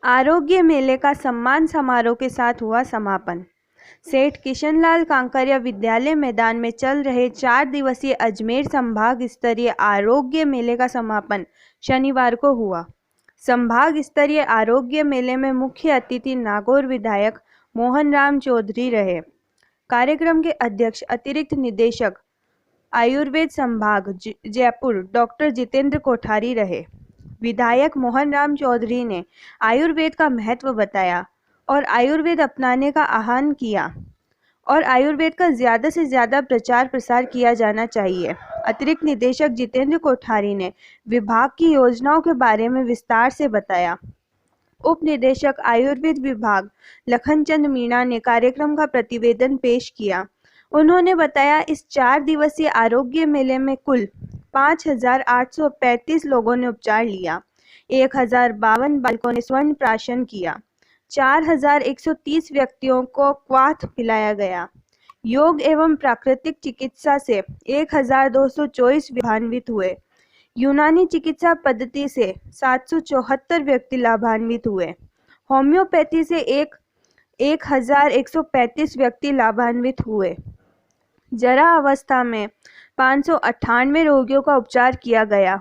आरोग्य मेले का सम्मान समारोह के साथ हुआ समापन। सेठ किशनलाल कांकरिया विद्यालय मैदान में चल रहे 4 दिवसीय अजमेर संभाग स्तरीय आरोग्य मेले का समापन शनिवार को हुआ। संभाग स्तरीय आरोग्य मेले में मुख्य अतिथि नागौर विधायक मोहन राम चौधरी रहे। कार्यक्रम के अध्यक्ष अतिरिक्त निदेशक आयुर्वेद संभाग जयपुर डॉक्टर जितेंद्र कोठारी रहे। विधायक मोहन राम चौधरी ने आयुर्वेद का महत्व बताया और आयुर्वेद अपनाने का आह्वान किया और आयुर्वेद का ज़्यादा से ज़्यादा प्रचार प्रसार किया जाना चाहिए। अतिरिक्त निदेशक जितेंद्र कोठारी ने विभाग की योजनाओं के बारे में विस्तार से बताया। उप निदेशक आयुर्वेद विभाग लखनचंद मीणा ने कार्यक्रम का प्रतिवेदन पेश किया। उन्होंने बताया, इस 4 दिवसीय आरोग्य मेले में कुल 5,835 लोगों ने उपचार लिया, 1,052 बालकों ने स्वर्ण प्राशन किया, 4,130 व्यक्तियों को क्वाथ पिलाया गया। योग एवं प्राकृतिक चिकित्सा से 1,224 लाभान्वित हुए। यूनानी चिकित्सा पद्धति से 774 व्यक्ति लाभान्वित हुए। होम्योपैथी से 1,135 व्यक्ति लाभान्वित हुए। जरा अवस्था में 598 रोगियों का उपचार किया गया।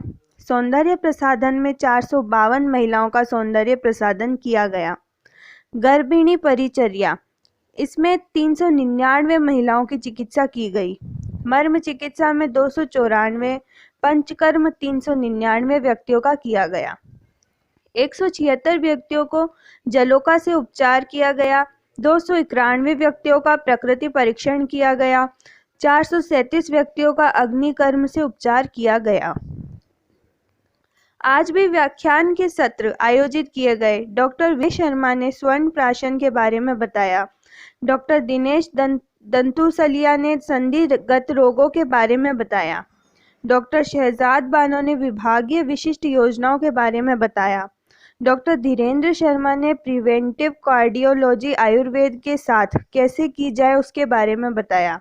सौंदर्य प्रसाधन में 452 महिलाओं का सौंदर्य प्रसाधन किया गया। गर्भिणी परिचर्या, इसमें 399 महिलाओं की चिकित्सा की गई। मर्म चिकित्सा में 294, पंचकर्म 399 व्यक्तियों का किया गया। 176 व्यक्तियों को जलोका से उपचार किया गया। 291 व्यक्तियों का प्रकृति परीक्षण किया गया। 437 व्यक्तियों का अग्निकर्म से उपचार किया गया। आज भी व्याख्यान के सत्र आयोजित किए गए। डॉक्टर वे शर्मा ने स्वर्ण प्राशन के बारे में बताया। डॉक्टर दिनेश दंतुसलिया ने संधिगत रोगों के बारे में बताया। डॉक्टर शहजाद बानो ने विभागीय विशिष्ट योजनाओं के बारे में बताया। डॉक्टर धीरेन्द्र शर्मा ने प्रिवेंटिव कार्डियोलॉजी आयुर्वेद के साथ कैसे की जाए उसके बारे में बताया।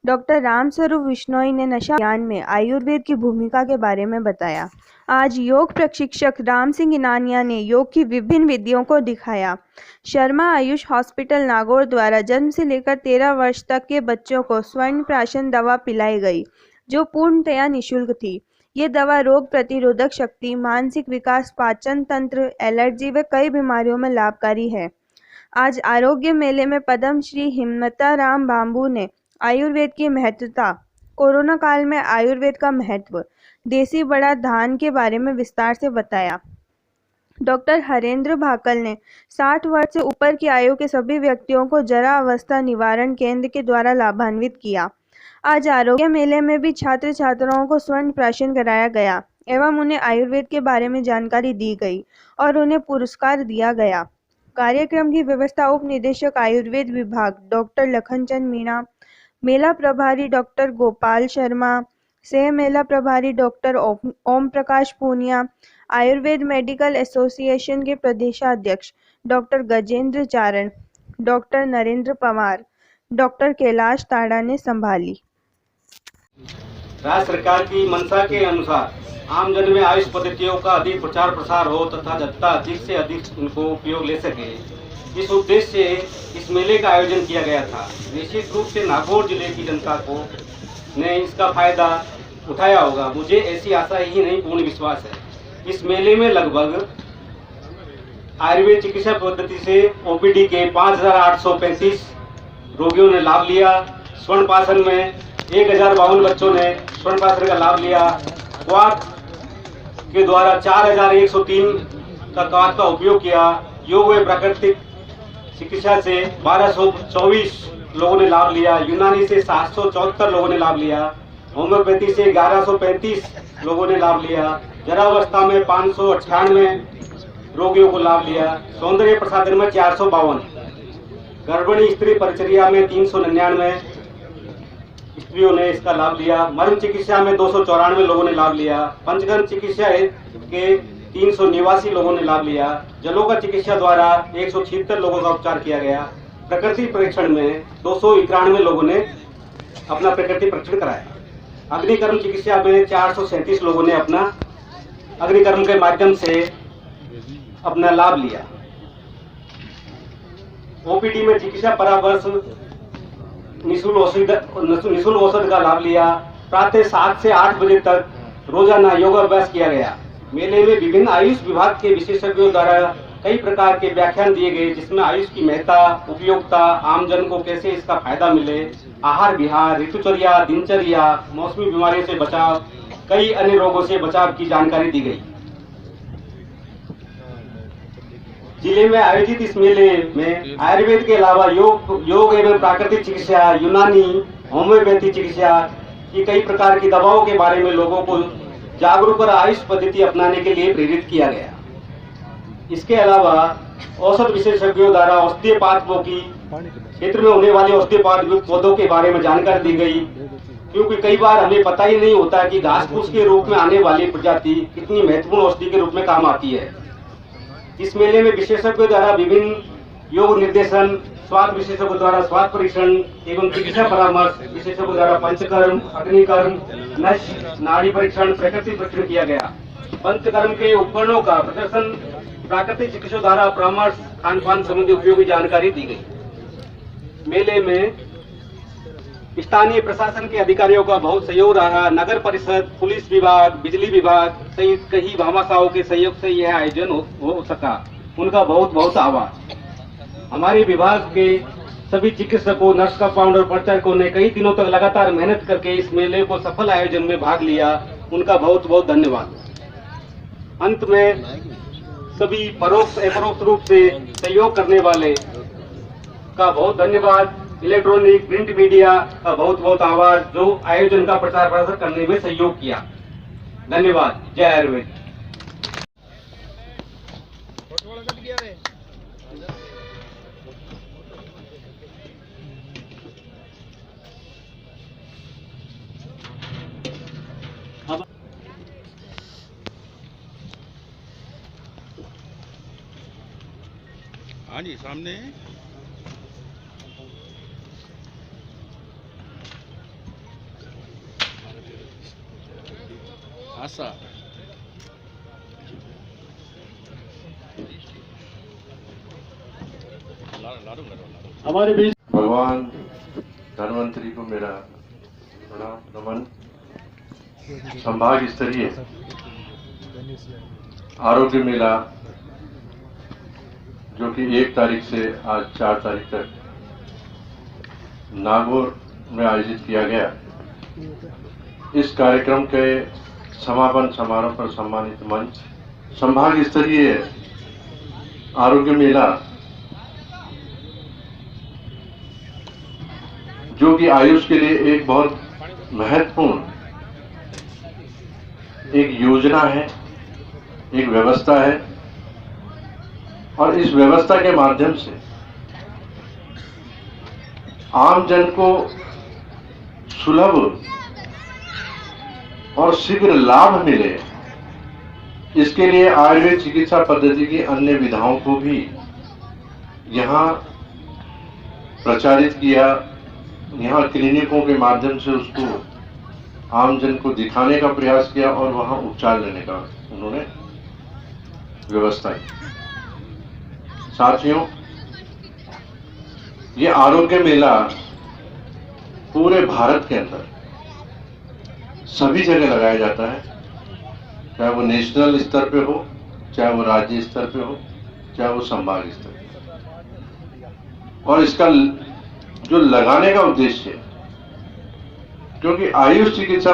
डॉक्टर रामस्वरूप विश्नोई ने नशा ज्ञान में आयुर्वेद की भूमिका के बारे में बताया। आज योग प्रशिक्षक राम सिंह इनानिया ने योग की विभिन्न विधियों को दिखाया। शर्मा आयुष हॉस्पिटल नागौर द्वारा जन्म से लेकर 13 वर्ष तक के बच्चों को स्वर्ण प्राशन दवा पिलाई गई, जो पूर्णतया निःशुल्क थी। ये दवा रोग प्रतिरोधक शक्ति, मानसिक विकास, पाचन तंत्र, एलर्जी व कई बीमारियों में लाभकारी है। आज आरोग्य मेले में पद्म श्री हिम्मता राम बांबू ने आयुर्वेद की महत्वता, कोरोना काल में आयुर्वेद का महत्व, देसी बड़ा धान के बारे में विस्तार से बताया। डॉक्टर हरेंद्र भाकल ने 60 वर्ष से ऊपर की आयु के सभी व्यक्तियों को जरा अवस्था निवारण केंद्र के द्वारा लाभान्वित किया। आज आरोग्य मेले में भी छात्र छात्राओं को स्वर्ण प्राशन कराया गया एवं उन्हें आयुर्वेद के बारे में जानकारी दी गई और उन्हें पुरस्कार दिया गया। कार्यक्रम की व्यवस्था उप निदेशक आयुर्वेद विभाग डॉक्टर लखनचंद मीणा, मेला प्रभारी डॉक्टर गोपाल शर्मा, सह मेला प्रभारी doctor Om Prakash Poonia, Ayurveda medical association के प्रदेशाध्यक्ष डॉक्टर गजेंद्र चारण, डॉक्टर नरेंद्र पवार, डॉक्टर कैलाश ताड़ा ने संभाली। राज्य सरकार की मंशा के अनुसार आमजन में आयुष पद्धतियों का अधिक प्रचार प्रसार हो तथा जनता अधिक से अधिक उनको उपयोग ले सके, इस उद्देश्य से इस मेले का आयोजन किया गया था। निश्चित रूप से नागौर जिले की जनता को ने इसका फायदा उठाया होगा, मुझे ऐसी आशा ही नहीं पूर्ण विश्वास है। इस मेले में लगभग आयुर्वेद चिकित्सा पद्धति से ओपीडी के 5,835 रोगियों ने लाभ लिया। स्वर्ण प्राशन में 1,052 बच्चों ने स्वर्ण प्राशन का लाभ लिया। क्वाथ के द्वारा 4,103 का क्वाथ का उपयोग किया। योग व प्राकृतिक चिकित्सा से 1,224 लोगों ने लाभ लिया। यूनानी से 774 लोगों ने लाभ लिया। होम्योपैथी से 1,135 लोगों ने लाभ लिया। जरावस्था में 598 रोगियों को लाभ लिया। सौंदर्य प्रसाधन में 452, गर्भिणी स्त्री परिचर्या में 399 स्त्रियों ने इसका लाभ लिया। मर्म चिकित्सा में 294 लोगों ने लाभ लिया। पंचकर्म चिकित्सा के 389 लोगों ने लाभ लिया। जलोका चिकित्सा द्वारा 176 लोगों का उपचार किया गया। प्रकृति परीक्षण में 291 लोगों ने अपना प्रकृति परीक्षण कराया। अग्निकर्म चिकित्सा में 437 लोगों ने अपना अग्निकर्म के माध्यम से अपना लाभ लिया। ओपीडी में चिकित्सा परामर्श, निःशुल्क औषध का लाभ लिया। प्रातः 7 से 8 बजे तक रोजाना योगाभ्यास किया गया। मेले में विभिन्न आयुष विभाग के विशेषज्ञों द्वारा कई प्रकार के व्याख्यान दिए गए, जिसमें आयुष की महत्ता, उपयोगिता, आमजन को कैसे इसका फायदा मिले, आहार विहार, ऋतुचर्या, दिनचर्या, मौसमी बीमारियों से बचाव, कई अन्य रोगों से बचाव की जानकारी दी गई। जिले में आयोजित इस मेले में आयुर्वेद के अलावा योग एवं प्राकृतिक चिकित्सा, यूनानी, होम्योपैथी चिकित्सा की कई प्रकार की दवाओं के बारे में लोगों को जागरूक और आयुष पद्धति अपनाने के लिए प्रेरित किया गया। इसके अलावा औषध विशेषज्ञों द्वारा औषधीयपात की क्षेत्र में होने वाले औषधीयपात पौधों के बारे में जानकारी दी गई, क्योंकि कई बार हमें पता ही नहीं होता कि घास फूस के रूप में आने वाली प्रजाति कितनी महत्वपूर्ण औषधि के रूप में काम आती है। इस मेले में विशेषज्ञों द्वारा विभिन्न योग निर्देशन, स्वास्थ्य विशेषज्ञों द्वारा स्वास्थ्य परीक्षण एवं चिकित्सा परामर्श, विशेषज्ञों द्वारा पंचकर्म, अग्निकर्म, नस नाड़ी परीक्षण, प्रकृति परीक्षण किया गया। पंचकर्म के उपकरणों का प्रदर्शन, प्राकृतिक चिकित्सा द्वारा परामर्श, खान पान संबंधी उपयोगी जानकारी दी गई। मेले में स्थानीय प्रशासन के अधिकारियों का बहुत सहयोग रहा। नगर परिषद, पुलिस विभाग, बिजली विभाग सहित कई भामाशाहों के सहयोग से यह आयोजन हो सका। उनका बहुत बहुत आभार। हमारे विभाग के सभी चिकित्सकों, नर्स कंपाउंडर, प्रचारकों ने कई दिनों तक लगातार मेहनत करके इस मेले को सफल आयोजन में भाग लिया। उनका बहुत बहुत धन्यवाद। अंत में सभी परोक्ष अपरोक्ष रूप से सहयोग करने वाले का बहुत धन्यवाद। इलेक्ट्रॉनिक प्रिंट मीडिया का बहुत बहुत आभार, जो आयोजन का प्रचार प्रसार करने में सहयोग किया। धन्यवाद। जय आयुर्वेद। हाँ जी, सामने आशा हमारे बीच भगवान धन्वंतरी को मेरा प्रणाम नमन। संभाग स्तरीय आरोग्य मेला जो कि 1 तारीख से आज 4 तारीख तक नागौर में आयोजित किया गया। इस कार्यक्रम के समापन समारोह पर सम्मानित मंच संभाग स्तरीय आरोग्य मेला, जो कि आयुष के लिए एक बहुत महत्वपूर्ण एक योजना है, एक व्यवस्था है, और इस व्यवस्था के माध्यम से आम जन को सुलभ और शीघ्र लाभ मिले, इसके लिए आयुर्वेद चिकित्सा पद्धति की अन्य विधाओं को भी यहाँ प्रचारित किया। यहाँ क्लिनिकों के माध्यम से उसको आम जन को दिखाने का प्रयास किया और वहाँ उपचार लेने का उन्होंने व्यवस्था की। साथियों, ये आरोग्य मेला पूरे भारत के अंदर सभी जगह लगाया जाता है, चाहे वो नेशनल स्तर पे हो, चाहे वो राज्य स्तर पे हो, चाहे वो संभाग स्तर पे। और इसका जो लगाने का उद्देश्य है, क्योंकि आयुष चिकित्सा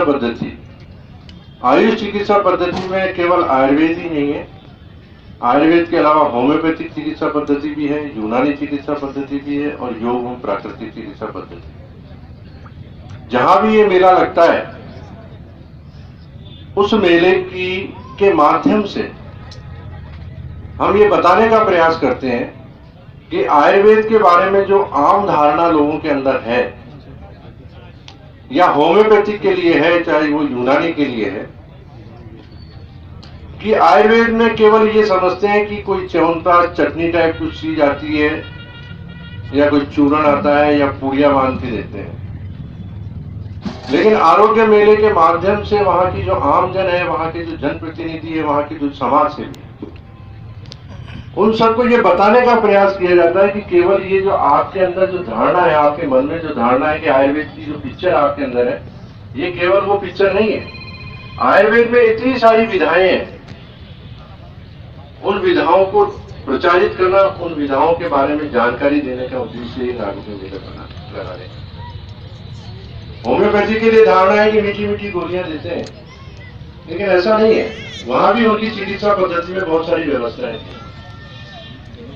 पद्धति में केवल आयुर्वेद ही नहीं है, आयुर्वेद के अलावा होम्योपैथिक चिकित्सा पद्धति भी है, यूनानी चिकित्सा पद्धति भी है और योग एवं प्राकृतिक चिकित्सा पद्धति। जहां भी ये मेला लगता है, उस मेले के माध्यम से हम ये बताने का प्रयास करते हैं कि आयुर्वेद के बारे में जो आम धारणा लोगों के अंदर है, या होम्योपैथिक के लिए है, चाहे वो यूनानी के लिए है, कि आयुर्वेद में केवल ये समझते हैं कि कोई च्यवनप्राश चटनी टाइप कुछ चीज आती है, या कोई चूर्ण आता है, या पूड़िया बांध के देते हैं। लेकिन आरोग्य मेले के माध्यम से वहां की जो आम जन है, वहां के जो जनप्रतिनिधि है, वहां की जो समाज सेवी है, उन सबको ये बताने का प्रयास किया जाता है कि केवल ये जो आपके अंदर जो धारणा है, आपके मन में जो धारणा है कि आयुर्वेद की जो पिक्चर आपके अंदर है, ये केवल वो पिक्चर नहीं है। आयुर्वेद में इतनी सारी विधाएं हैं, उन विधाओं को प्रचारित करना, उन विधाओं के बारे में जानकारी देने का उद्देश्य ही नागरिक मेले लगाने। होम्योपैथी के लिए धारणा है कि मीठी मीठी गोलियां देते हैं, लेकिन ऐसा नहीं है। वहां भी उनकी चिकित्सा पद्धति में बहुत सारी व्यवस्थाएं हैं।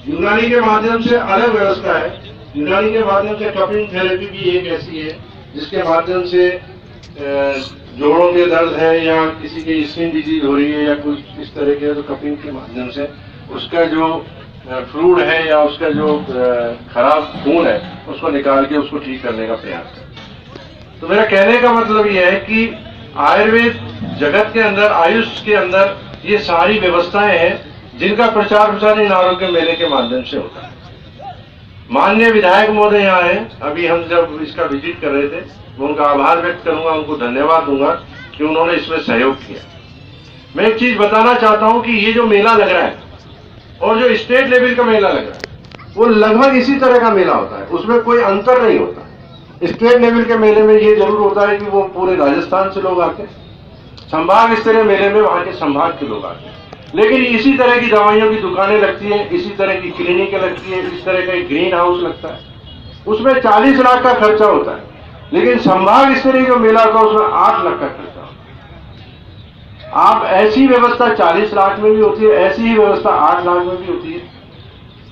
यूनानी के माध्यम से अलग व्यवस्था है। यूनानी के माध्यम से कपिंग थेरेपी भी एक ऐसी है जिसके माध्यम से जोड़ों के दर्द है या किसी की स्किन डिजीज हो रही है या कुछ इस तरह के, तो कपिंग के माध्यम से उसका जो फ्लूइड है या उसका जो खराब खून है उसको निकाल के उसको ठीक करने का प्रयास है। तो मेरा कहने का मतलब यह है कि आयुर्वेद जगत के अंदर, आयुष के अंदर ये सारी व्यवस्थाएं हैं जिनका प्रचार प्रसार इन आरोग्य मेले के माध्यम से होता है। माननीय विधायक महोदय यहाँ हैं, अभी हम जब इसका विजिट कर रहे थे, मैं उनका आभार व्यक्त करूंगा, उनको धन्यवाद दूंगा कि उन्होंने इसमें सहयोग किया। मैं एक चीज बताना चाहता हूं कि ये जो मेला लग रहा है और जो स्टेट लेवल का मेला लग रहा है वो लगभग इसी तरह का मेला होता है, उसमें कोई अंतर नहीं होता। स्टेट लेवल के मेले में ये जरूर होता है कि वो पूरे राजस्थान से लोग आते हैं, संभाग स्तरीय मेले में वहां के संभाग के लोग आते हैं, लेकिन इसी तरह की दवाइयों की दुकानें लगती हैं, इसी तरह की क्लिनिकें लगती है, इस तरह का एक ग्रीन हाउस लगता है, उसमें 40 लाख का खर्चा होता है। लेकिन संभाग स्तरीय जो मेला होता है उसमें 8 लाख का खर्चा होता है। आप ऐसी व्यवस्था 40 लाख में भी होती है, ऐसी ही व्यवस्था 8 लाख में भी होती है।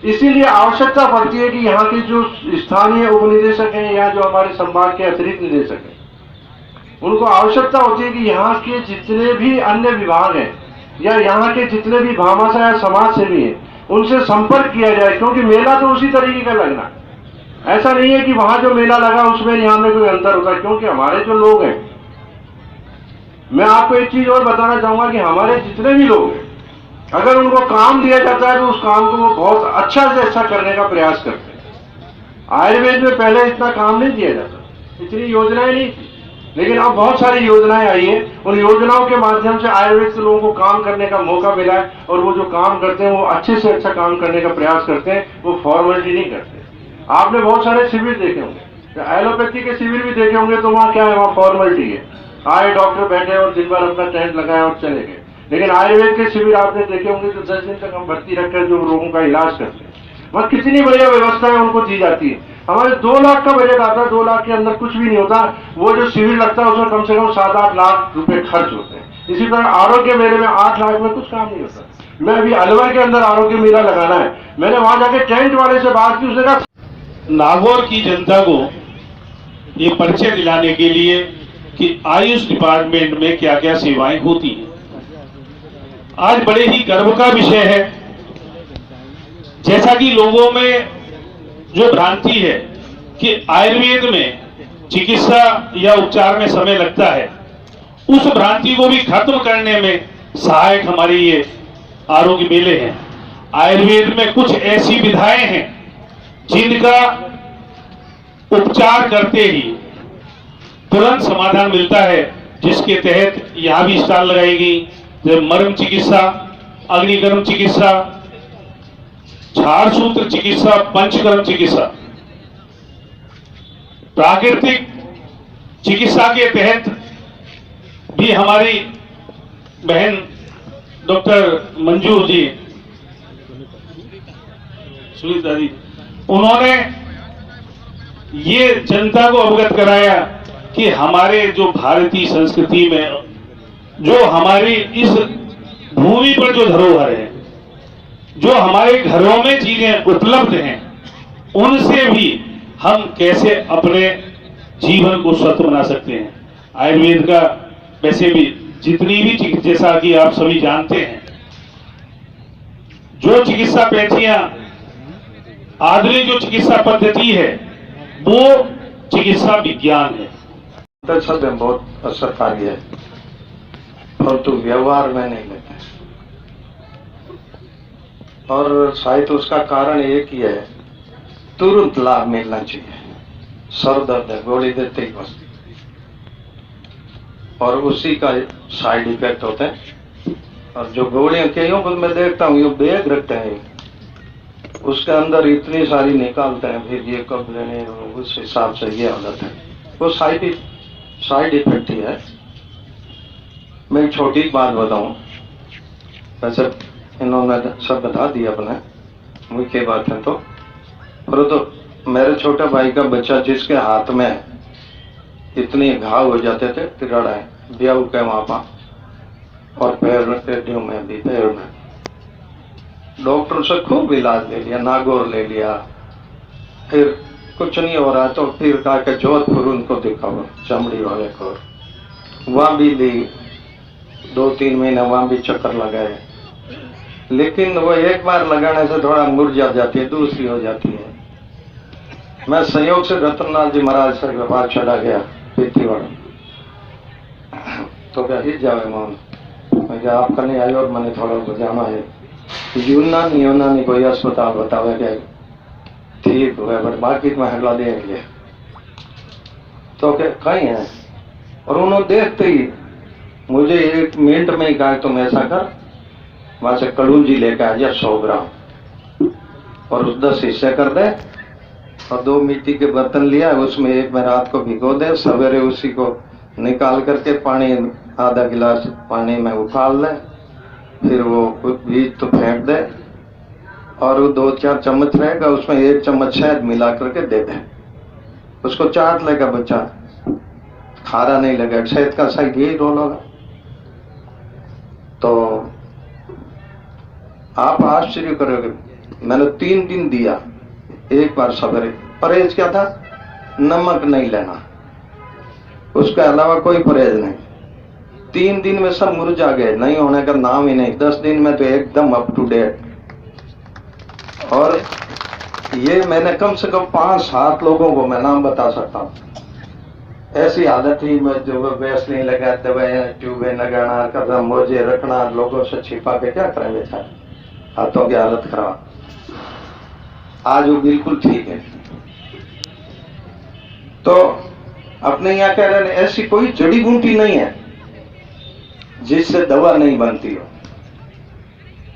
इसीलिए आवश्यकता पड़ती है कि यहाँ के जो स्थानीय उपनिदेशक हैं या जो हमारे संभाग के अतिरिक्त निदेशक हैं, उनको आवश्यकता होती है कि यहाँ के जितने भी अन्य विभाग हैं या यहाँ के जितने भी भामाशाह या समाज सेवी हैं उनसे संपर्क किया जाए, क्योंकि मेला तो उसी तरीके का लगना है। ऐसा नहीं है कि वहां जो मेला लगा उसमें यहाँ में कोई अंतर होता है, क्योंकि हमारे जो लोग हैं, मैं आपको एक चीज और बताना चाहूंगा कि हमारे जितने भी लोग हैं, अगर उनको काम दिया जाता है तो उस काम को वो बहुत अच्छा से अच्छा करने का प्रयास करते हैं। आयुर्वेद में पहले इतना काम नहीं दिया जाता, इतनी योजनाएं नहीं थी, लेकिन अब बहुत सारी योजनाएं आई हैं। उन योजनाओं के माध्यम से आयुर्वेद के लोगों को काम करने का मौका मिला है और वो जो काम करते हैं वो अच्छे से अच्छा काम करने का प्रयास करते हैं, वो फॉर्मेलिटी नहीं करते। आपने बहुत सारे शिविर देखे होंगे, एलोपैथी के शिविर भी देखे होंगे, तो वहाँ क्या है, वहाँ फॉर्मेलिटी है, आए डॉक्टर बैठे और दिन भर अपना टेंट लगाए और चले गए। लेकिन आयुर्वेद के शिविर आपने देखे होंगे तो 10 दिन तक हम भर्ती रखकर जो रोगों का इलाज करते हैं, वहाँ कितनी बढ़िया व्यवस्थाएं उनको दी जाती है। हमारे 2 लाख का बजट आता है, 2 लाख के अंदर कुछ भी नहीं होता। वो जो शिविर लगता है उसमें कम से कम 7-8 लाख रुपए खर्च होते हैं। इसी तरह आरोग्य मेले में 8 लाख में कुछ काम नहीं होता। मैं अभी अलवर के अंदर आरोग्य मेला लगाना है, मैंने वहां जाके टेंट वाले से बात की, उसने कहा नागौर की जनता को ये परिचय दिलाने के लिए कि आयुष डिपार्टमेंट में क्या क्या सेवाएं होती हैं। आज बड़े ही गर्व का विषय है, जैसा कि लोगों में जो भ्रांति है कि आयुर्वेद में चिकित्सा या उपचार में समय लगता है, उस भ्रांति को भी खत्म करने में सहायक हमारे ये आरोग्य मेले हैं। आयुर्वेद में कुछ ऐसी विधाएं हैं जिनका उपचार करते ही तुरंत समाधान मिलता है, जिसके तहत यहां भी स्टॉल लगाएगी, जैसे मर्म चिकित्सा, अग्निकर्म चिकित्सा, झाड़ सूत्र चिकित्सा, पंचकर्म चिकित्सा। प्राकृतिक चिकित्सा के तहत भी हमारी बहन डॉक्टर मंजू जी, सुनीता जी, उन्होंने ये जनता को अवगत कराया कि हमारे जो भारतीय संस्कृति में जो हमारी इस भूमि पर जो धरोहर है, जो हमारे घरों में चीजें उपलब्ध हैं, उनसे भी हम कैसे अपने जीवन को स्वस्थ बना सकते हैं। आयुर्वेद का वैसे भी जितनी भी जैसा कि आप सभी जानते हैं, जो चिकित्सा पैथियां, आधुनिक जो चिकित्सा पद्धति है, वो चिकित्सा विज्ञान है। शब्द बहुत असरकारी है, परंतु व्यवहार में नहीं लेते। और शायद उसका कारण एक ही है, तुरंत लाभ मिलना चाहिए। सर दर्द है, गोली देते ही बस, और उसी का साइड इफेक्ट होते हैं। और जो गोलियां कईयों को मैं देखता हूँ, ये बैग रखते हैं, उसके अंदर इतनी सारी निकालते हैं, फिर ये कब लेने, उस हिसाब से ये हालत है। वो साइड इफेक्ट ही है। मैं एक छोटी बात बताऊं, वैसे इन्होंने सब बता दिया अपने मुख्य बात है, पर तो मेरे छोटे भाई का बच्चा जिसके हाथ में इतने घाव हो जाते थे, तिराड़ाएं ब्याह के वहां पर, और पैर में भी, पैर में डॉक्टर से खूब इलाज ले लिया, नागौर ले लिया, फिर कुछ नहीं हो रहा तो फिर कहा कि जोधपुर उनको दिखाओ, चमड़ी वाले को। वहां भी ली 2-3 महीने, वहां भी चक्कर लगाए, लेकिन वो एक बार लगाने से थोड़ा मुरझा जाती है, दूसरी हो जाती है। मैं संयोग से रतनलाल जी महाराज सर के पास चला गया पीतीवाड़ा, तो क्या ही जावे मोहन, मैं क्या आपका नहीं आई और मैंने थोड़ा जाना है, यूनानी कोई अस्पताल बतावे क्या ठीक हुआ, बट मार्केट में हगला देख लिया तो क्या कहीं है। और उन्होंने देखते ही मुझे 1 मिनट में ही कहा तुम ऐसा कर, वहां से कड़ूंजी लेकर आ जा 100 ग्राम, और उस 10 हिस्से कर दे, और 2 मिट्टी के बर्तन लिया, उसमें एक में रात को भिगो दे, सवेरे उसी को निकाल करके पानी आधा गिलास पानी में उबाल दे, फिर वो बीज तो फेंक दे, और वो 2-4 चम्मच रहेगा, उसमें 1 चम्मच शहद मिला करके दे दे, उसको चाट लेगा बच्चा, खारा नहीं लगेगा, शहद का सही घी रोल होगा। तो आप आश्चर्य करोगे, मैंने 3 दिन दिया, एक बार सवेरे, परहेज क्या था, नमक नहीं लेना, उसके अलावा कोई परहेज नहीं। 3 दिन में सब मुरझा गए, नहीं होने का नाम ही नहीं, 10 दिन में तो एकदम अप टू डेट। और ये मैंने कम से कम 5-7 लोगों को मैं नाम बता सकता हूँ, ऐसी हालत थी, मैं जो वैसलीन लगा, दवाएं ट्यूबें लगाना, करना, मोजे रखना, लोगों से छिपा के क्या करेंगे, हाथों की हालत खराब। आज वो बिल्कुल ठीक है। तो अपने यहाँ कह रहे हैं ऐसी कोई जड़ी बूटी नहीं है जिससे दवा नहीं बनती हो।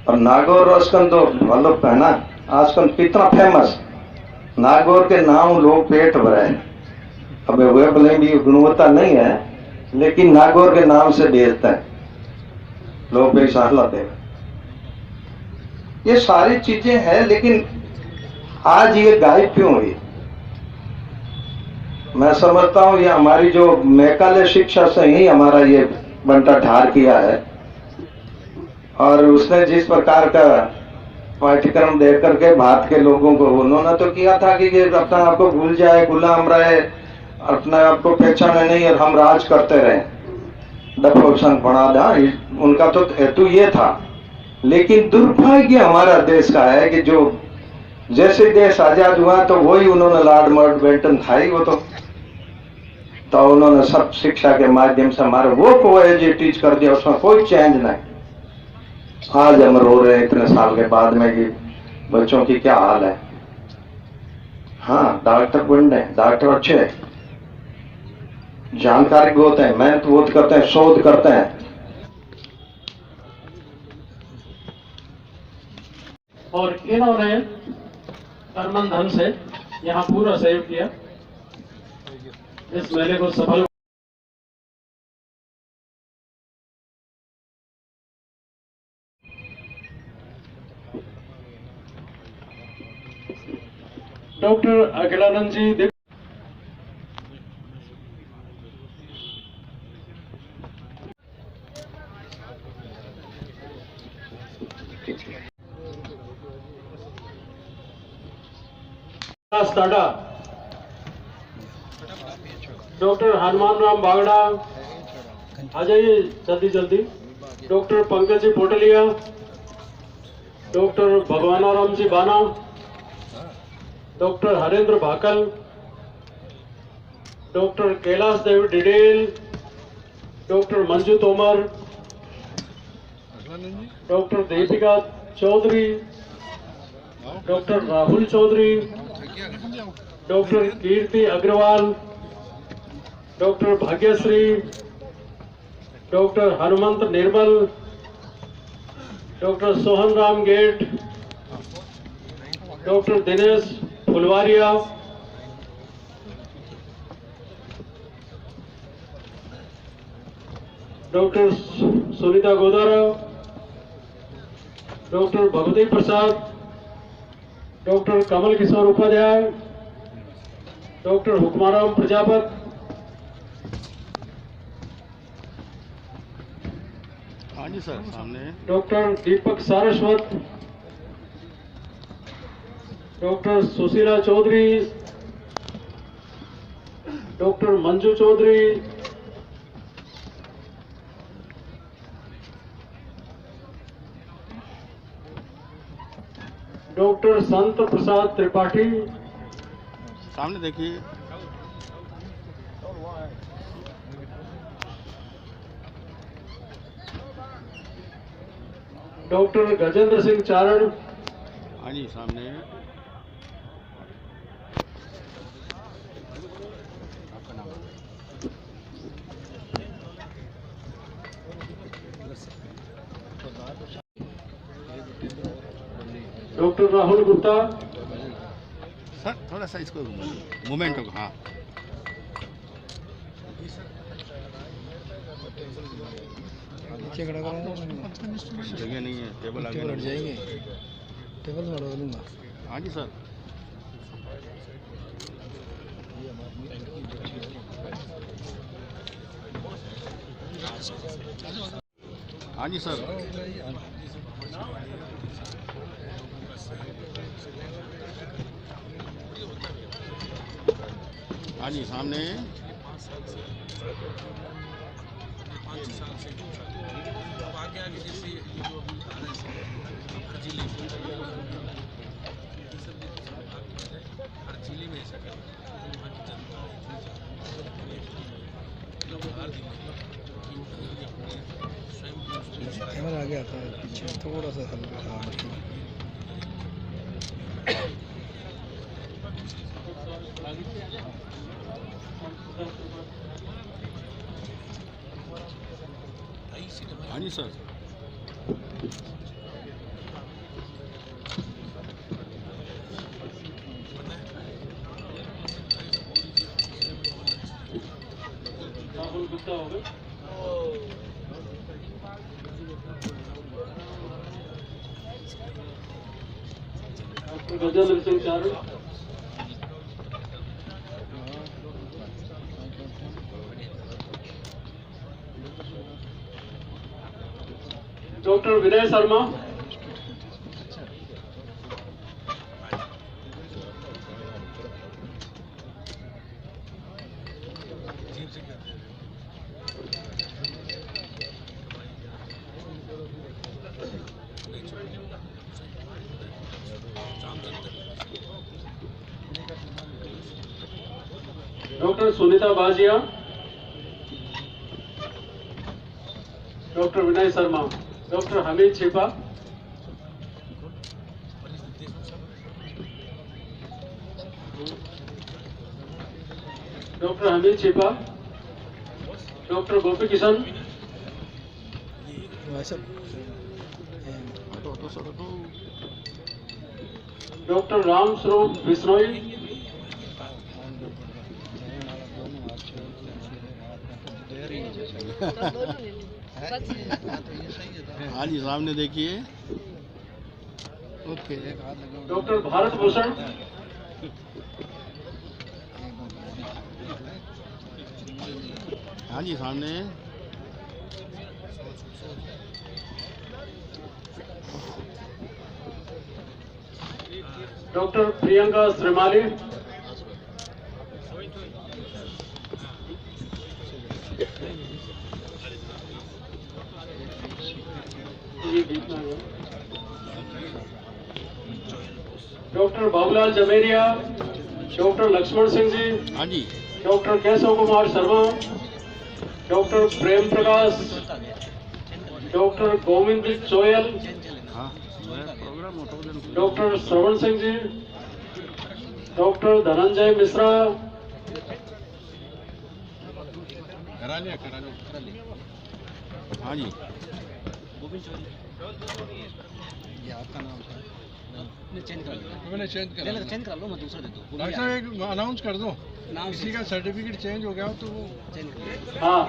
और नागौर रसकन तो मतलब है ना, आजकल कितना फेमस, नागौर के नाम लोग पेट भरे हैं। अब वे भले भी गुणवत्ता नहीं है, लेकिन नागौर के नाम से बेचते हैं लोग, पैसा लाते हैं। ये सारी चीजें हैं, लेकिन आज ये गायब क्यों हुई? मैं समझता हूं ये हमारी जो मैकाले शिक्षा से ही हमारा ये बंटा ठार किया है, और उसने जिस प्रकार का पाठ्यक्रम दे करके भारत के लोगों को, उन्होंने तो किया था कि ये अपना आपको भूल जाए, गुलाम रहे, अपने आप को पहचाने नहीं, और हम राज करते रहे, डफोसन बना दा, उनका तो हेतु ये था। लेकिन दुर्भाग्य हमारा देश का है कि जो जैसे देश आजाद हुआ तो वही उन्होंने लॉर्ड माउंटबेटन था ही, वो तो उन्होंने सब शिक्षा के माध्यम से हमारे वो को एजुकेट कर दिया, उसमें कोई चेंज नहीं। आज हम रो रहे हैं इतने साल के बाद में कि बच्चों की क्या हाल है। हाँ, डॉक्टर बनने, डॉक्टर अच्छे हैं, जानकारी बहुत है, मेहनत बहुत करते हैं, शोध करते हैं। और इन्होंने कर्मन धन से यहाँ पूरा सहयोग किया इस मेले को सफल। डॉक्टर अखिलानंद जी टाटा, डॉक्टर हनुमान राम बागड़ा आ जाइए जल्दी जल्दी, doctor Pankaj ji Potaliya, doctor Bhagwanaram ji Bana, doctor Harendra Bhakal, doctor Kailash Dev Didel, doctor Manju Tomar, doctor Deepika Chaudhary, doctor Rahul Chaudhary, doctor Kirti Agarwal, doctor Bhagyashree, doctor Hanumant Nirmal, doctor Sohan Ram Get, doctor Dinesh Phulwariya, doctor Sunita Godara, doctor Bhagwati Prasad, doctor Kamal Kishore Upadhyay, doctor Hukmaram Prajapat, हाँ जी सर, सामने doctor Deepak Saraswat, doctor Sushila Chaudhary, doctor Manju Chaudhary, doctor Sant Prasad Tripathi, सामने देखिए। डॉक्टर गजेंद्र सिंह चारण, हाँ जी सामने। डॉक्टर राहुल गुप्ता, सर थोड़ा सा इसको मोमेंट होगा। हाँ जगह नहीं है, टेबल आगे लग जाएंगे, टेबल में लगा लूँगा। हाँ जी सर। हाँ जी सर। हाँ जी सामने। कैमरा आगे आता है, पीछे थोड़ा सा हल्का। हाँ ठीक है। हाँ जी सर। राहुल गुप्ता हो गए। डॉक्टर गजेंद्र सिंह चारण, डॉक्टर विनय शर्मा, डॉक्टर सुनीता बाजिया, डॉक्टर विनय शर्मा, डॉक्टर हमीद छिपा, डॉक्टर हमीद छिपा, डॉक्टर गोपी किशन, वैसे डॉक्टर राम स्वरूप बिश्नोई, हाँ जी सामने देखिए। ओके। डॉक्टर भारत भूषण, हाँ जी सामने। Doctor Priyanka Shrimali, doctor Babulal Jameriya, doctor Lakshman Singh ji, हाँ जी। Doctor Keshav Kumar Sharma, doctor Prem Prakash, doctor Govind Choyal, हाँ programme doctor Shravan Singh ji, doctor Dhananjay Mishra, करा लिया। हाँ जी। ये आपका नाम था। मैंने चेंज करा चेंज करा लो, मैं दूसरा दे दूँ। डॉक्टर साहब एक अनाउंस कर दो, नाम किसी का सर्टिफिकेट चेंज हो गया हो तो वो चेंज हाँ,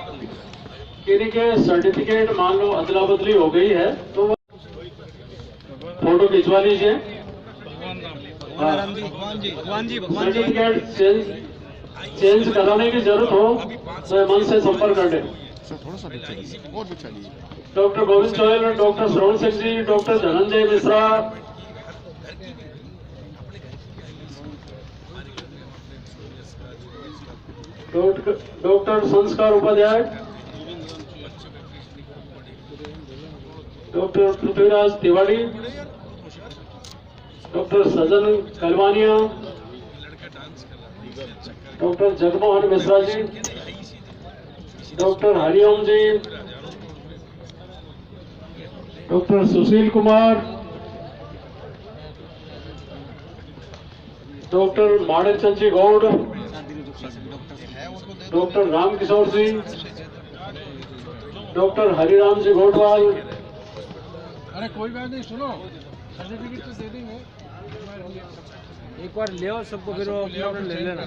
किसी के सर्टिफिकेट मान लो अदला बदली हो गई है तो फोटो खिंचवा लीजिए। भगवान जी सर्टिफिकेट चेंज कराने की जरूरत हो तो मन से संपर्क कर ले। थोड़ा सा पीछे और पीछे लीजिए। Doctor Govind Chauhan, doctor Shravan Singh ji, doctor Dhananjay Mishra, doctor संस्कार उपाध्याय, डॉक्टर पृथ्वीराज तिवारी, डॉक्टर सजन कलवानिया, डॉक्टर जगमोहन मिश्रा जी, डॉक्टर हरिओम जी, डॉक्टर सुशील कुमार, डॉक्टर माणिक चंद जी गौड़, डॉक्टर रामकिशोर सिंह, डॉक्टर हरिराम जी गोटवाल। अरे कोई बात नहीं, सुनो सर्टिफिकेट तो दे देंगे, एक बार ले आओ सबको, फिर वो अपना ले लेना।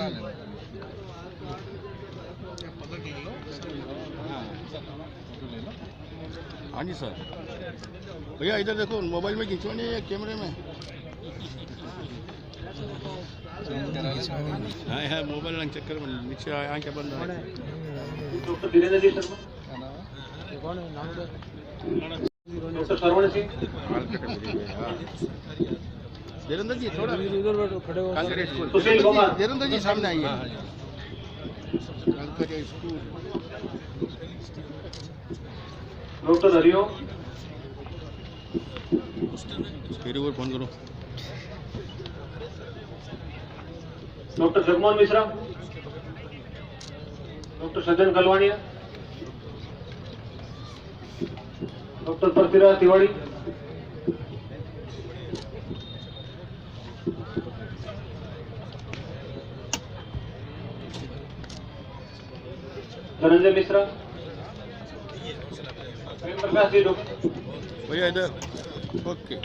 हाँ जी सर। भैया इधर देखो, मोबाइल में खिंचवानी है या कैमरे में? हाँ हाँ, मोबाइल रंग चक्कर में नीचे आंखें बंद है। डॉक्टर धीरेन्द्र जी शर्मा, डॉक्टर श्रवण सिंह, धीरेन्द्र जी थोड़ा खड़े हो। सुशील कुमार, धीरेन्द्र जी सामने आइए। डॉक्टर हरिओम, फिर वो फोन करो। डॉक्टर जगमोहन मिश्रा, डॉक्टर सज्जन कलवानिया, डॉक्टर पृथ्वीराज तिवारी, धनंजय मिश्रा, प्रेम प्रकाश जी, डॉक्टर भैया इधर। ओके।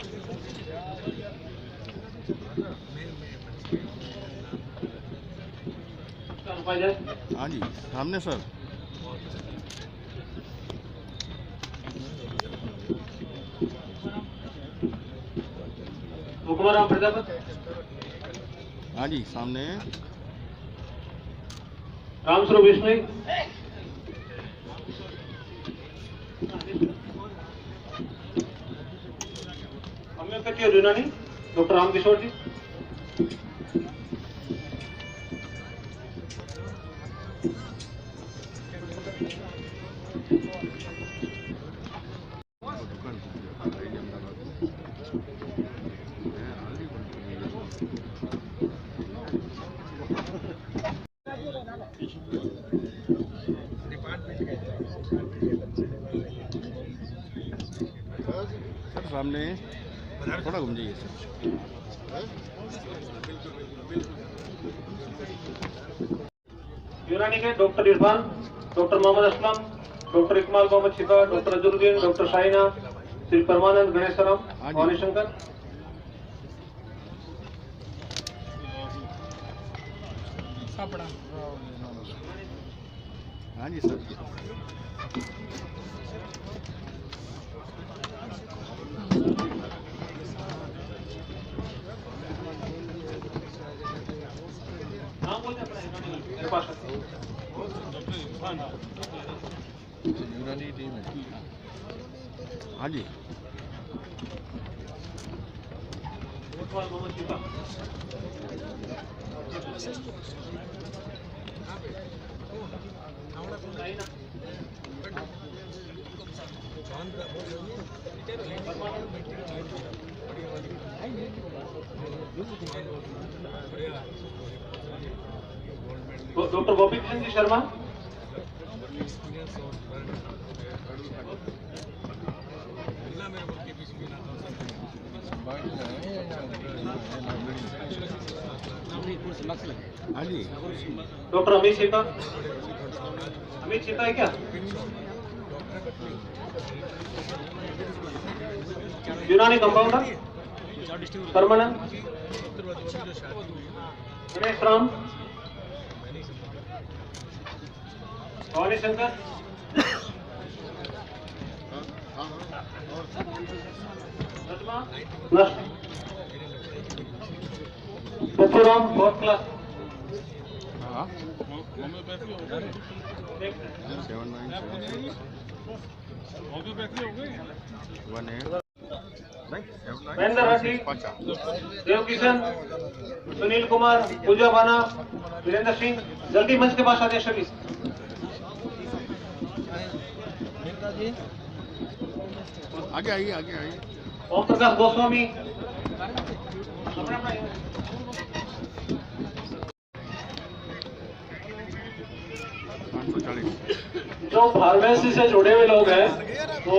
उपाध्याय, हाँ जी सामने सर। मुकुमाराम प्रजापत, हाँ जी सामने। रामस्वरूप बिश्नोई, होम्योपैथी और यूनानी डॉक्टर रामकिशोर जी, सर सामने थोड़ा घूम जाइए सर। यूनानी के doctor Irfan, doctor Mohammad Aslam, doctor Iqmal Mohammad Shifa, doctor Azharuddin, doctor Shaina, Shri Paramanand Ganeshram, Bhawani Shankar, हाँ जी सर। नाम बोलते हैं अपना मेरे पास यूनानी टीम है। हाँ जी। मोहम्मद शिफा, डॉक्टर गोपी कृष्ण जी शर्मा, हाँ जी। डॉक्टर अमित सीता, अमित सीता है क्या? यूनानी कंपाउंडर परमानंद, गणेश राम, भवानी शंकर, नष्ट, पप्पूराम, फोर्थ क्लास, 797 महेंद्र राठी, देव किशन, सुनील कुमार, पूजा बाना, वीरेंद्र सिंह, जल्दी मंच के पास आते सभी। आगे आइए, आगे आइए। ओम प्रकाश गोस्वामी, जो फार्मेसी से जुड़े हुए लोग हैं वो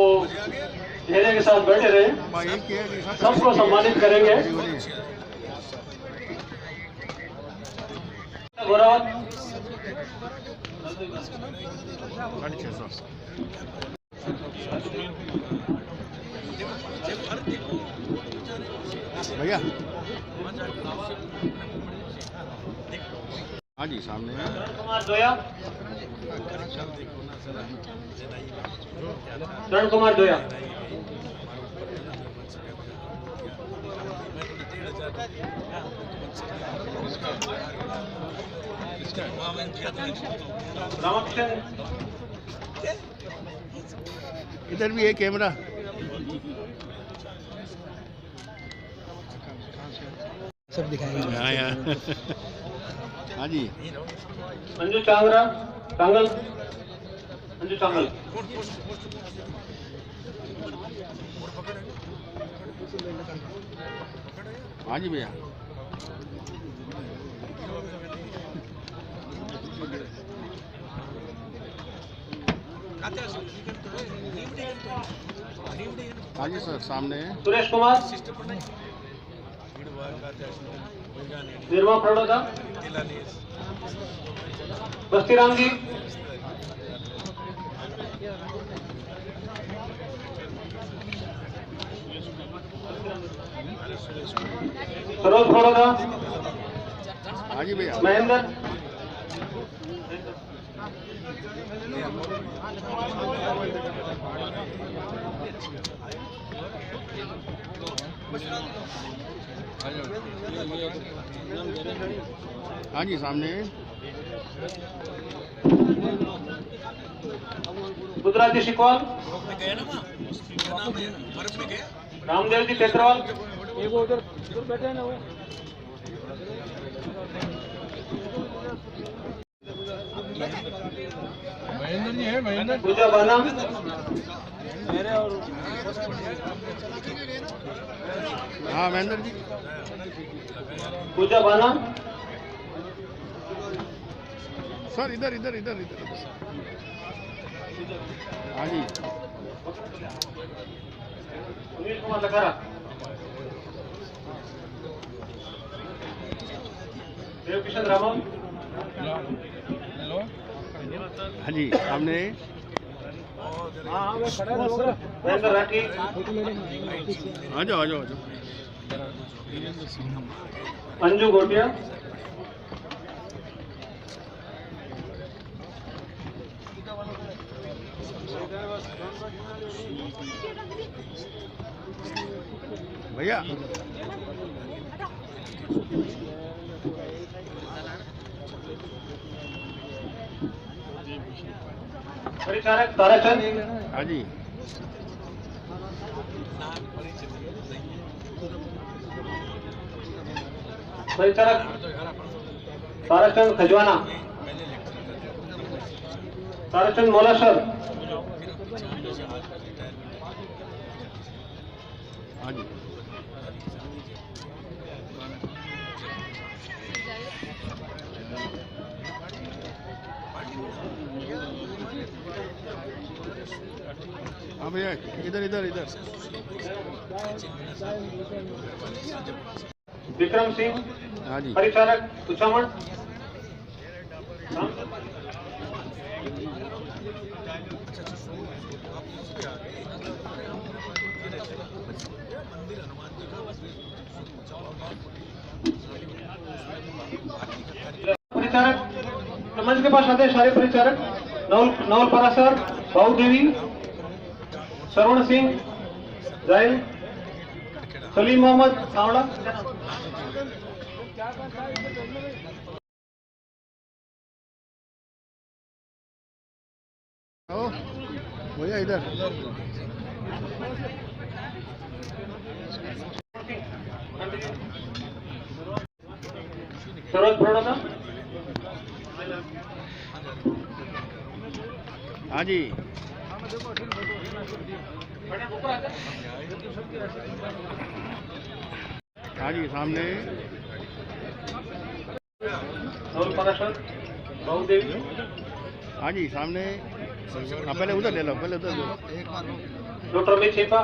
धैर्य के साथ बैठे रहे, सबको सम्मानित करेंगे। गौरव, 650 भैया। हाँ जी, सामने है। कुमार दोया, चरण कुमार दोया, रामकृष्ण, इधर भी है कैमरा। सब दिखाएंगे। हाँ यार। हाँ जी। अंजू चांगरा, चांगल, अंजू चांगल, हाँ जी भैया। हाँ जी सर, सामने है। सुरेश कुमार, निर्मा फड़ोदा, बस्तीराम जी, सरोज फड़ोदा, हाँ जी भैया। महेंद्र, हाँ जी, सामने है। रुद्राजी शिकवाल, रामदेव जी टेकरवाल, उधर बैठे ना वो। महेंद्र जी है, महेंद्र। पूजा बाना, मेरे और हाँ महेंद्र जी। पूजा बाना, सर इधर इधर इधर इधर। हाँ जी। सुनील कुमार लखारा, देव किशन रामन, हेलो। हाँ जी, सामने। हाँ मैं खड़ा हूँ। महेंद्र राठी, आ जाओ आ जाओ आ जाओ। अंजू गोटिया, भैया। परिचारक ताराचंद, हाँ जी। परिचारक ताराचंद खजवाना, ताराचंद मोलासर, हाँ जी। हाँ भैया, इधर इधर इधर। विक्रम सिंह, हाँ जी। परिचारक कुचामन, परिचारक मंच के पास आते हैं सारे परिचारक। नवल परासर, भाऊ देवी, श्रवण सिंह, जाहिल, सलीम मोहम्मद सांवड़ा। आओ भैया इधर। सरोज प्रणोदा। हाँ जी हाँ जी सामने। नवल परासर, भाऊ देवी। हाँ जी सामने। हाँ पहले उधर ले लो, पहले उधर लो। डॉक्टर अमित छिपा।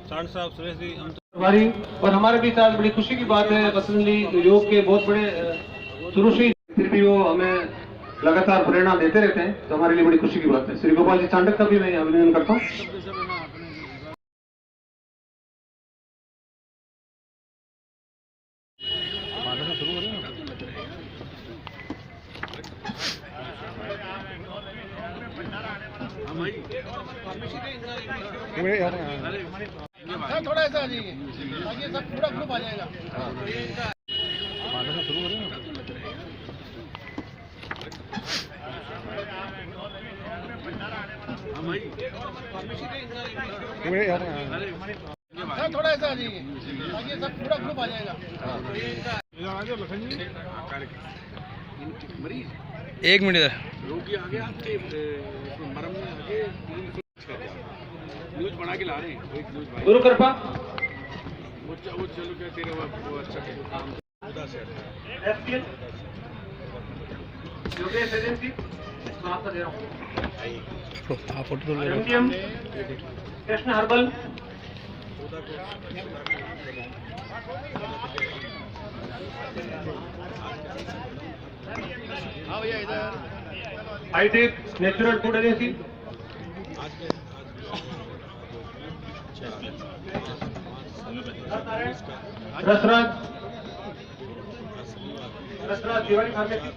सांड साहब, सुरेश जी, हमारी और हमारे बीच आज बड़ी खुशी की बात है। पतंजलि योग के बहुत बड़े शुरू से ही, फिर भी वो हमें लगातार प्रेरणा देते रहते हैं, तो हमारे लिए बड़ी खुशी की बात है। श्री गोपाल जी चांडक का भी मैं अभिनंदन करता हूँ। थोड़ा ऐसा आ जाइए ताकि सब पूरा ग्रुप आ जाएगा। थोड़ा ऐसा आ जाइए ताकि सब पूरा ग्रुप आ जाएगा। एक मिनट इधर। न्यूज बना के ला रहे हैं। गुरु कृपा। वो चलो क्या तेरे वो अच्छा काम योगेश एजेंसी आपका दे रहा हूँ। फोटो तो ले एमजीएम, कृष्ण हर्बल, हाँ भैया इधर। हाईटेक नेचुरल फूड एजेंसी, रसराज दिवाली फार्मेसी,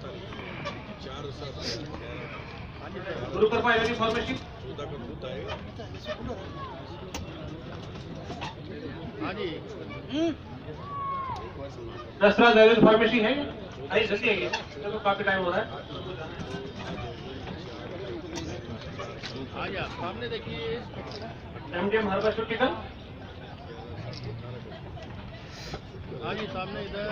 गुरु कृपा एवरी फार्मेसी, हाँ जी रसराज एवरी फार्मेसी है। आइए जल्दी आइए, तो काफी टाइम हो रहा है। हाँ जी सामने देखिए। एमडीएम हार्बोस्यूटिकल। हाँ जी सामने इधर।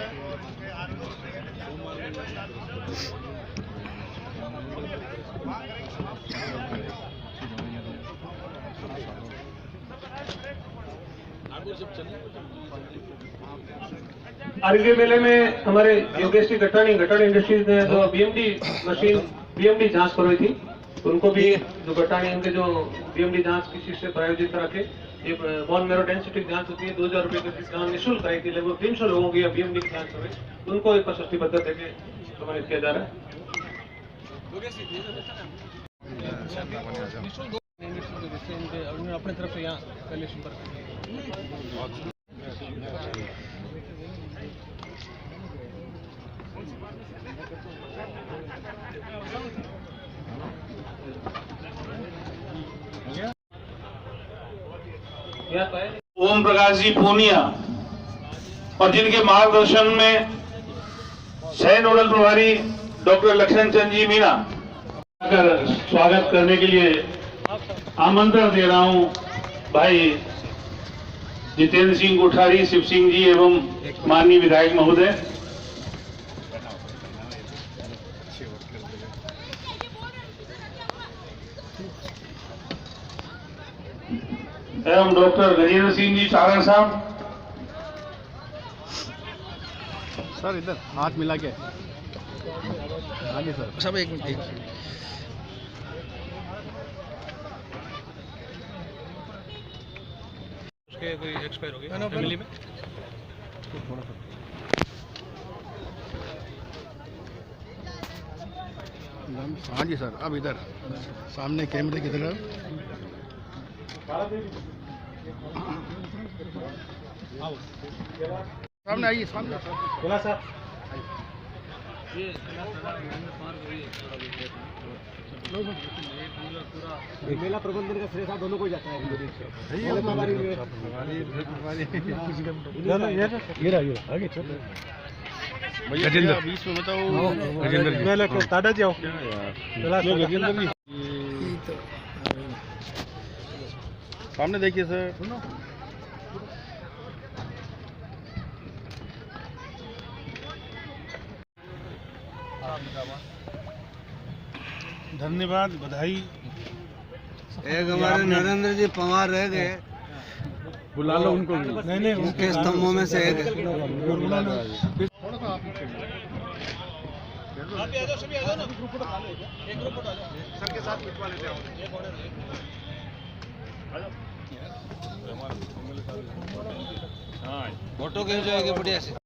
आरगे मेले में हमारे योगेश जी गटानी इंडस्ट्रीज ने जो बीएमडी मशीन बीएमडी जांच करवाई थी, उनको भी जो गटानी उनके जो बीएमडी जांच किसी से प्रायोजित करा के ये बोन मेरो डेंसिटी जांच होती है, 2000 रुपए की जांच निःशुल्क कराई थी। लगभग 300 लोगों की बीएमडी की जांच करवाई, उनको एक प्रशस्ति पत्र देके सम्मानित किया जा रहा है। अपने तरफ से यहाँ पहले संपर्क ओम प्रकाश जी पूनिया और जिनके मार्गदर्शन में सह नोडल प्रभारी डॉक्टर लक्ष्मण चंद जी मीणा स्वागत करने के लिए आमंत्रण दे रहा हूं भाई जितेंद्र सिंह कोठारी, शिव सिंह जी एवं माननीय विधायक महोदय। एवं डॉक्टर गजेंद्र सिंह जी सारण साहब। सर इधर हाथ मिला के। हाँ जी सर। सब एक मिनट। उसके कोई एक्सपायर हो गया फैमिली में। हाँ जी सर। अब इधर सामने कैमरे की तरफ। सामने आइए सामने बोला सर मेला प्रबंधन का श्रेय दोनों को जाता है। आगे भैया बीच में बताओ गजेंद्र जी टाटा जाओ गजेंद्र जी सामने देखिए सर सुनो धन्यवाद बधाई। एक हमारे नरेंद्र जी पवार रह गए, बुला लो उनको। नहीं उनके स्तंभों में से एक फोटो खींच जाएगी बढ़िया से।